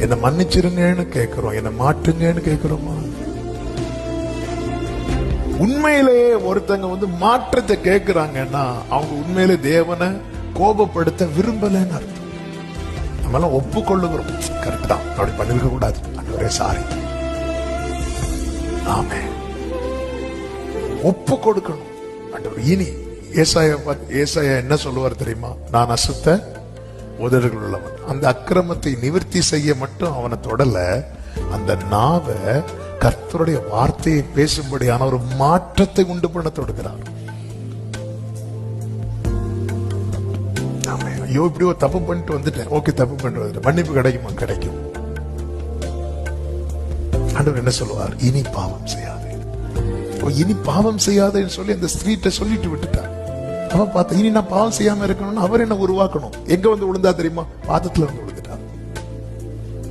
என்ன மன்னிச்சிருங்கன்னு கேட்கிறோம், என்ன மாற்றுங்கன்னு கேட்கிறோமா? உண்மையிலேயே ஒருத்தங்க மாற்றத்தை கேட்கிறாங்கன்னா அவங்க உண்மையிலே தேவனை கோபப்படுத்த விரும்பலன்னு அர்த்தம். நம்மளாம் ஒப்புக்கொள்ளுகிறோம், கரெக்ட் தான், அப்படி பண்ணிருக்க கூடாது, ஆண்டவரே சாரி, ஆமே, ஒப்பு கொடுக்கணும். ஆண்டவர் இனி ஏசாயா என்ன சொல்லுவார் தெரியுமா? நான் அசுத்த உதடுகள் உள்ளவன். அந்த அக்கிரமத்தை நிவர்த்தி செய்ய மட்டும் அவனை தொடல, அந்த நாவை கர்த்தருடைய வார்த்தையை பேசும்படியான ஒரு மாற்றத்தை உண்டு பண்ண தொடுக்கிறார். ஐயோ இப்படி ஒரு தப்பு பண்ணிட்டு வந்துட்டேன், ஓகே தப்பு பண்ணிட்டு வந்துட்டேன், மன்னிப்பு கிடைக்குமா? கிடைக்கும். ஆண்டவர் என்ன சொல்லுவார்? இனி பாவம் செய்யாதே. இனி பாவம் செய்யாதேன்னு சொல்லி அந்த ஸ்திரீட்ட சொல்லிட்டு விட்டுட்டார். அவன் பார்த்தா இனி நான் பாவம் செய்யாம இருக்கணும்னு அவர் என்ன உருவாக்கணும். எங்க விழுந்தா தெரியுமா? பாதத்துல விழுந்தா.